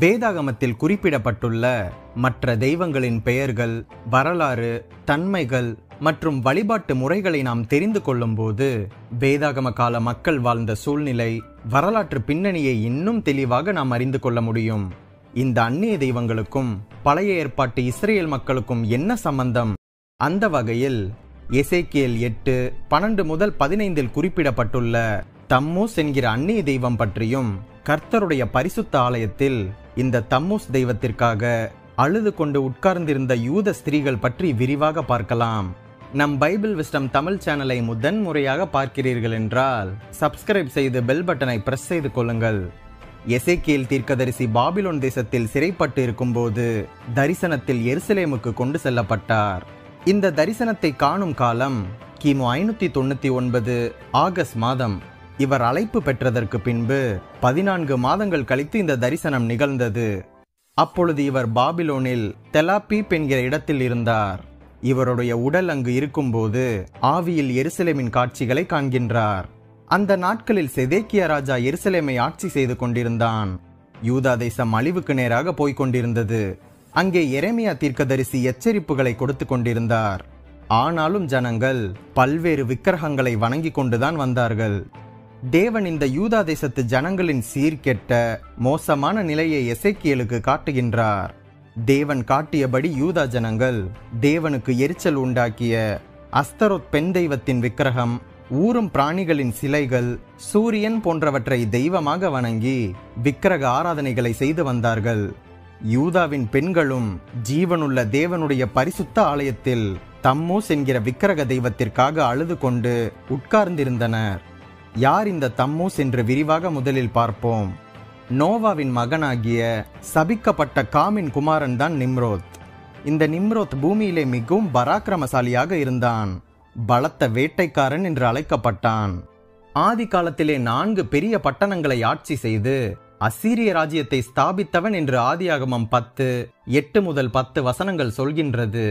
வேதாகமத்தில் குறிப்பிடப்பட்டுள்ள மற்ற தெய்வங்களின் பெயர்கள், வரலாறு, தன்மைகள் மற்றும் வழிபாட்டு முறைகளை நாம் தெரிந்து கொள்ளும்போது வேதாகம கால மக்கள் வாழ்ந்த சூழ்நிலை, வரலாற்று பின்னணியை இன்னும் தெளிவாக நாம் அறிந்து கொள்ள முடியும். இந்த அந்நிய தெய்வங்களுக்கும் பழைய ஏற்பாட்டு இஸ்ரேல் மக்களுக்கும் என்ன சம்பந்தம்? அந்த வகையில் எசேக்கியேல் 8:12-15 குறிப்பிடப்பட்டுள்ள தம்மூஸ் என்கிற அந்நிய தெய்வம் பற்றியும், கர்த்தருடைய பரிசுத்த ஆலயத்தில் இந்த தம்மூஸ் தெய்வத்திற்காக அழுது கொண்டு உட்கார்ந்திருந்த யூத ஸ்திரீகள் பற்றி விரிவாக பார்க்கலாம். நம் பைபிள் விஸ்டம் தமிழ் சேனலை முதன்முறையாக பார்க்கிறீர்கள் என்றால் சப்ஸ்கிரைப் செய்து பெல் பட்டனை பிரஸ் செய்து கொள்ளுங்கள். எசேக்கியேல் தீர்க்கதரிசி பாபிலோன் தேசத்தில் சிறைப்பட்டு இருக்கும்போது தரிசனத்தில் எருசலேமுக்கு கொண்டு செல்லப்பட்டார். இந்த தரிசனத்தை காணும் காலம் கிமு 599 ஆகஸ்ட் மாதம். இவர் அழைப்பு பெற்றதற்கு பின்பு 14 மாதங்கள் கழித்து இந்த தரிசனம் நிகழ்ந்தது. அப்பொழுது இவர் பாபிலோனில் தெலாப்பீப் என்கிற இடத்தில் இருந்தார். இவருடைய உடல் அங்கு இருக்கும்போது ஆவியில் எருசலேமின் காட்சிகளை காண்கின்றார். அந்த நாட்களில் செதேக்கியா ராஜா எருசலேமை ஆட்சி செய்து கொண்டிருந்தான். யூதா தேசம் அழிவுக்கு நேராக போய்கொண்டிருந்தது. அங்கே எரேமியா தீர்க்கதரிசி எச்சரிப்புகளை கொடுத்து கொண்டிருந்தார். ஆனாலும் ஜனங்கள் பல்வேறு விக்கிரகங்களை வணங்கி கொண்டுதான் வந்தார்கள். தேவன் இந்த யூதா தேசத்து ஜனங்களின் சீர்கெட்ட மோசமான நிலையை எசேக்கியேலுக்கு காட்டுகின்றார். தேவன் காட்டியபடி யூதா ஜனங்கள் தேவனுக்கு எரிச்சல் உண்டாக்கிய அஸ்தரோத் பெண் தெய்வத்தின் விக்கிரகம், ஊரும் பிராணிகளின் சிலைகள், சூரியன் போன்றவற்றை தெய்வமாக வணங்கி விக்கிரக ஆராதனைகளை செய்து வந்தார்கள். யூதாவின் பெண்களும் ஜீவனுள்ள தேவனுடைய பரிசுத்த ஆலயத்தில் தம்மூஸ் என்கிற விக்கிரக தெய்வத்திற்காக அழுது கொண்டு உட்கார்ந்திருந்தனர். யார் இந்த தம்மூஸ் என்று விரிவாக முதலில் பார்ப்போம். நோவாவின் மகனாகிய சபிக்கப்பட்ட காமின் குமாரன் தான் நிம்ரோத். இந்த நிம்ரோத் பூமியிலே மிகவும் பராக்கிரமசாலியாக இருந்தான். பலத்த வேட்டைக்காரன் என்று அழைக்கப்பட்டான். ஆதி காலத்திலே 4 பெரிய பட்டணங்களை ஆட்சி செய்து அசீரிய ராஜ்யத்தை ஸ்தாபித்தவன் என்று ஆதியாகமம் 10:8-10 சொல்கின்றது.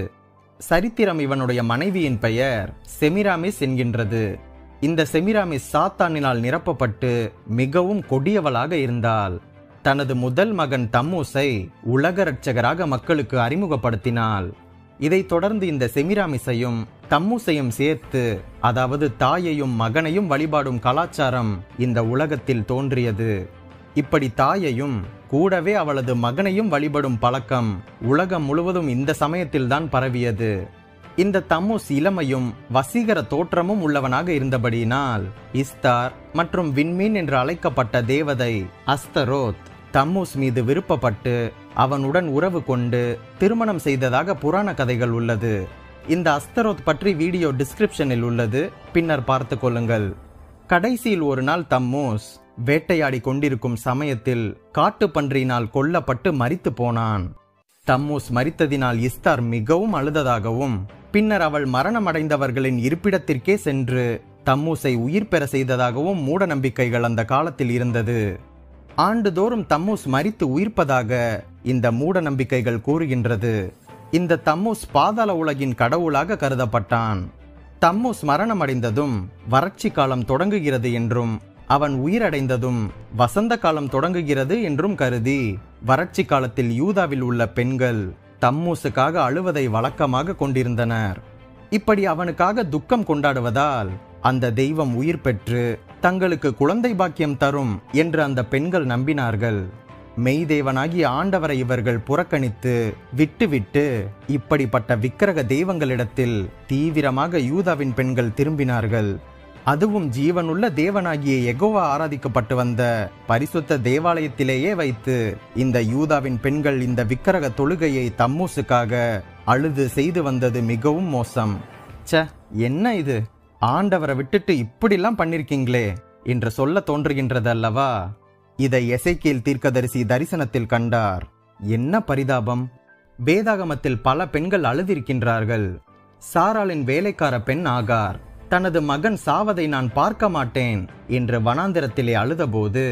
சரித்திரம் இவனுடைய மனைவியின் பெயர் செமிராமிஸ் என்கின்றது. இந்த செமிராமிஸ் சாத்தானினால் நிரப்பப்பட்டு மிகவும் கொடியவளாக இருந்தாள். தனது முதல் மகன் தம்மூஸை உலக இரட்சகராக மக்களுக்கு அறிமுகப்படுத்தினாள். இதைத் தொடர்ந்து இந்த செமிராமிஸையும் தம்மூஸையும் சேர்த்து, அதாவது தாயையும் மகனையும் வழிபாடும் கலாச்சாரம் இந்த உலகத்தில் தோன்றியது. இப்படி தாயையும் கூடவே அவளது மகனையும் வழிபடும் பழக்கம் உலகம் முழுவதும் இந்த சமயத்தில்தான் பரவியது. இந்த தம்மூஸ் இளமையும் வசீகர தோற்றமும் உள்ளவனாக இருந்தபடியினால் இஸ்தார் மற்றும் விண்மீன் என்று அழைக்கப்பட்ட தேவதை அஸ்தரோத் தம்மூஸ் மீது விருப்பப்பட்டு அவனுடன் உறவு கொண்டு திருமணம் செய்ததாக புராண கதைகள் உள்ளது. இந்த அஸ்தரோத் பற்றி வீடியோ டிஸ்கிரிப்ஷனில் உள்ளது, பின்னர் பார்த்து கொள்ளுங்கள். கடைசியில் ஒரு நாள் தம்மூஸ் வேட்டையாடி கொண்டிருக்கும் சமயத்தில் காட்டுப்பன்றியினால் கொல்லப்பட்டு மரித்து போனான். தம்மூஸ் மரித்ததினால் இஸ்தார் மிகவும் அழுததாகவும், பின்னர் அவள் மரணமடைந்தவர்களின் இருப்பிடத்திற்கே சென்று தம்மூஸை உயிர் பெற செய்ததாகவும் மூட நம்பிக்கைகள் அந்த காலத்தில் இருந்தது. ஆண்டுதோறும் தம்மூஸ் மரித்து உயிர்ப்பதாக இந்த மூட நம்பிக்கைகள் கூறுகின்றது. இந்த தம்மூஸ் பாதாள உலகின் கடவுளாக கருதப்பட்டான். தம்மூஸ் மரணமடைந்ததும் வறட்சி காலம் தொடங்குகிறது என்றும், அவன் உயிரடைந்ததும் வசந்த காலம் தொடங்குகிறது என்றும் கருதி வறட்சி காலத்தில் யூதாவில் உள்ள பெண்கள் தம்மூஸுக்காக அழுவதை வழக்கமாக கொண்டிருந்தனர். இப்படி அவனுக்காக துக்கம் கொண்டாடுவதால் அந்த தெய்வம் உயிர் பெற்று தங்களுக்கு குழந்தை பாக்கியம் தரும் என்று அந்த பெண்கள் நம்பினார்கள். மெய்தேவனாகிய ஆண்டவரை இவர்கள் புறக்கணித்து விட்டுவிட்டு இப்படிப்பட்ட விக்கிரக தெய்வங்களிடத்தில் தீவிரமாக யூதாவின் பெண்கள் திரும்பினார்கள். அதுவும் ஜீவனுள்ள தேவனாகிய யெகோவா ஆராதிக்கப்பட்டு வந்த பரிசுத்த தேவாலயத்திலேயே வைத்து இந்த யூதாவின் பெண்கள் இந்த விக்கிரக தொழுகையை தம்மூஸுக்காக அழுது செய்து வந்தது மிகவும் மோசம். என்ன இது, ஆண்டவரை விட்டுட்டு இப்படிலாம் பண்ணிருக்கீங்களே என்று சொல்ல தோன்றுகின்றது அல்லவா? இதை எசேக்கியேல் தீர்க்கதரிசி தரிசனத்தில் கண்டார். என்ன பரிதாபம்! வேதாகமத்தில் பல பெண்கள் அழுதிருக்கின்றார்கள். சாராளின் வேலைக்கார பெண் ஆகார் தனது மகன் சாவதை நான் பார்க்க மாட்டேன் என்று வனாந்திரத்திலே அழுதபோது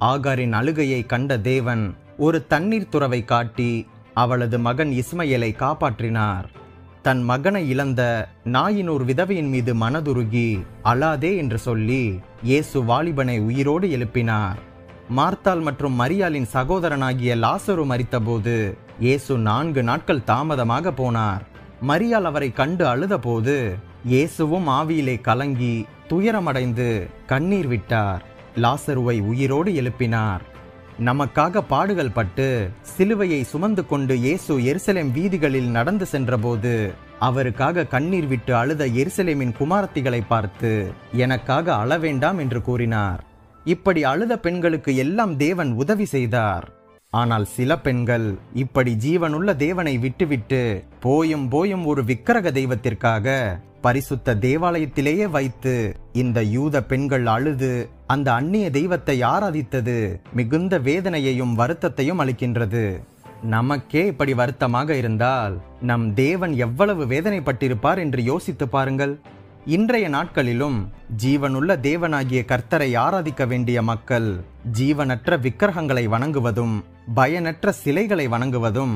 ஆகாரின் அழுகையை கண்ட தேவன் ஒரு தண்ணீர் துறவை காட்டி அவளது மகன் இஸ்மயேலை காப்பாற்றினார். தன் மகனை இழந்த நாயினூர் விதவையின் மீது மனதுருகி அழாதே என்று சொல்லி இயேசு வாலிபனை உயிரோடு எழுப்பினார். மார்த்தாள் மற்றும் மரியாளின் சகோதரனாகிய லாசரு மரித்தபோது இயேசு 4 நாட்கள் தாமதமாக போனார். மரியாள் அவரை கண்டு அழுதபோது இயேசுவும் ஆவியிலே கலங்கி துயரமடைந்து கண்ணீர் விட்டார். லாசருவை உயிரோடு எழுப்பினார். நமக்காக பாடுகள் பட்டு சிலுவையை சுமந்து கொண்டு இயேசு எருசலேம் வீதிகளில் நடந்து சென்றபோது அவருக்காக கண்ணீர் விட்டு அழுத எருசலேமின் குமாரத்திகளை பார்த்து எனக்காக அழ வேண்டாம் என்று கூறினார். இப்படி அழுத பெண்களுக்கு எல்லாம் தேவன் உதவி செய்தார். ஆனால் சில பெண்கள் இப்படி ஜீவனுள்ள தேவனை விட்டுவிட்டு போயும் போயும் ஒரு விக்கிரக தெய்வத்திற்காக பரிசுத்த தேவாலயத்திலேயே வைத்து இந்த யூத பெண்கள் அழுது அந்த அந்நிய தெய்வத்தை ஆராதித்தது மிகுந்த வேதனையையும் வருத்தத்தையும் அளிக்கின்றது. நமக்கே இப்படி வருத்தமாக இருந்தால் நம் தேவன் எவ்வளவு வேதனைப்பட்டிருப்பார் என்று யோசித்து பாருங்கள். இன்றைய நாட்களிலும் ஜீவனுள்ள தேவனாகிய கர்த்தரை ஆராதிக்க வேண்டிய மக்கள் ஜீவனற்ற விக்கிரகங்களை வணங்குவதும் பயனற்ற சிலைகளை வணங்குவதும்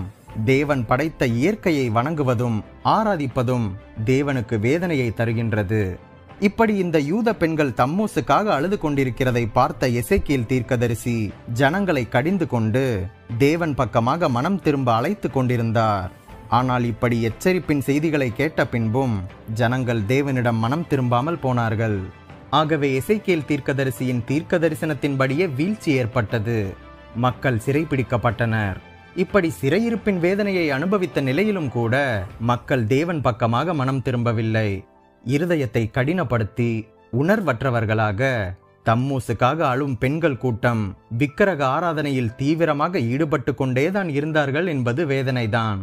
தேவன் படைத்த இயற்கையை வணங்குவதும் ஆராதிப்பதும் தேவனுக்கு வேதனையை தருகின்றது. இப்படி இந்த யூத பெண்கள் தம்மூசுக்காக அழுது கொண்டிருக்கிறதை பார்த்த எசேக்கியேல் தீர்க்கதரிசி ஜனங்களை கடிந்து கொண்டு தேவன் பக்கமாக மனம் திரும்ப அழைத்து கொண்டிருந்தார். ஆனால் இப்படி எச்சரிப்பின் செய்திகளை கேட்ட பின்பும் ஜனங்கள் தேவனிடம் மனம் திரும்பாமல் போனார்கள். ஆகவே எசேக்கியேல் தீர்க்கதரிசியின் தீர்க்க தரிசனத்தின்படியே வீழ்ச்சி ஏற்பட்டது. மக்கள் சிறைப்பிடிக்கப்பட்டனர். இப்படி சிறையிருப்பின் வேதனையை அனுபவித்த நிலையிலும் கூட மக்கள் தேவன் பக்கமாக மனம் திரும்பவில்லை. இருதயத்தை கடினப்படுத்தி உணர்வற்றவர்களாக தம்மூசுக்காக அழும் பெண்கள் கூட்டம் விக்கிரக ஆராதனையில் தீவிரமாக ஈடுபட்டு கொண்டேதான் இருந்தார்கள் என்பது வேதனைதான்.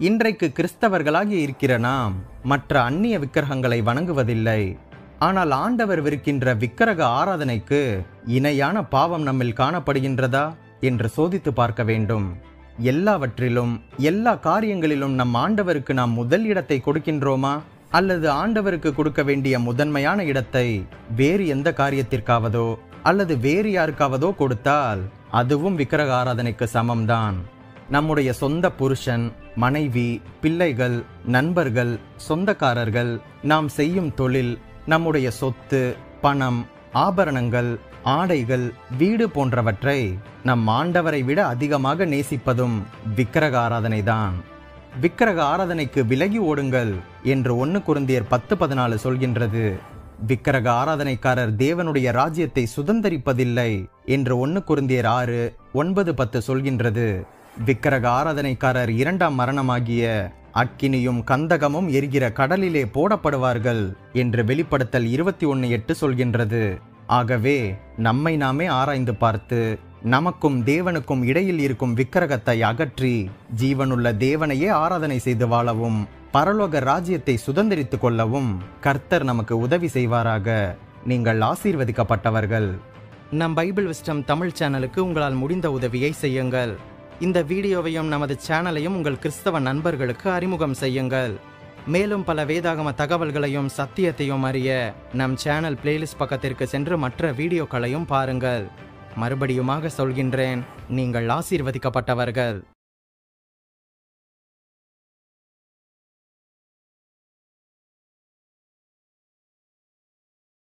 இன்றைக்கு கிறிஸ்தவர்களாகி இருக்கிற நாம் மற்ற அந்நிய விக்கிரகங்களை வணங்குவதில்லை. ஆனால் ஆண்டவர் விருக்கின்ற விக்கிரக ஆராதனைக்கு இணையான பாவம் நம்மில் காணப்படுகின்றதா என்று சோதித்து பார்க்க வேண்டும். எல்லாவற்றிலும் எல்லா காரியங்களிலும் நம் ஆண்டவருக்கு நாம் முதல் இடத்தை கொடுக்கின்றோமா, அல்லது ஆண்டவருக்கு கொடுக்க வேண்டிய முதன்மையான இடத்தை வேறு எந்த காரியத்திற்காவதோ அல்லது வேறு யாருக்காவதோ கொடுத்தால் அதுவும் விக்கிரக ஆராதனைக்கு சமம்தான். நம்முடைய சொந்த புருஷன், மனைவி, பிள்ளைகள், நண்பர்கள், சொந்தக்காரர்கள், நாம் செய்யும் தொழில், நம்முடைய சொத்து, பணம், ஆபரணங்கள், ஆடைகள், வீடு போன்றவற்றை நம் ஆண்டவரை விட அதிகமாக நேசிப்பதும் விக்கிரக ஆராதனைதான். விக்கிரக ஆராதனைக்கு விலகி ஓடுங்கள் என்று 1 கொரிந்தியர் 10:14 சொல்கின்றது. விக்கிரக ஆராதனைக்காரர் தேவனுடைய ராஜ்யத்தை சுதந்தரிப்பதில்லை என்று 1 கொரிந்தியர் 6:9-10 சொல்கின்றது. விக்கிரக ஆராதனைக்காரர் 2ஆம் மரணமாகிய அக்கினியும் கந்தகமும் எரிகிற கடலிலே போடப்படுவார்கள் என்று வெளிப்படுத்தல் 21:8 சொல்கின்றது. ஆகவே நம்மை நாமே ஆராய்ந்து பார்த்து நமக்கும் தேவனுக்கும் இடையில் இருக்கும் விக்கிரகத்தை அகற்றி ஜீவனுள்ள தேவனையே ஆராதனை செய்து வாழவும் பரலோக ராஜ்யத்தை சுதந்திரித்துக் கொள்ளவும் கர்த்தர் நமக்கு உதவி செய்வாராக. நீங்கள் ஆசீர்வதிக்கப்பட்டவர்கள். நம் பைபிள் விஸ்டம் தமிழ் சேனலுக்கு உங்களால் முடிந்த உதவியை செய்யுங்கள். இந்த வீடியோவையும் நமது சேனலையும் உங்கள் கிறிஸ்தவ நண்பர்களுக்கு அறிமுகம் செய்யுங்கள். மேலும் பல வேதாகம தகவல்களையும் சத்தியத்தையும் அறிய நம் சேனல் பிளேலிஸ்ட் பக்கத்திற்கு சென்று மற்ற வீடியோக்களையும் பாருங்கள். மறுபடியுமாக சொல்கின்றேன், நீங்கள் ஆசீர்வதிக்கப்பட்டவர்கள்.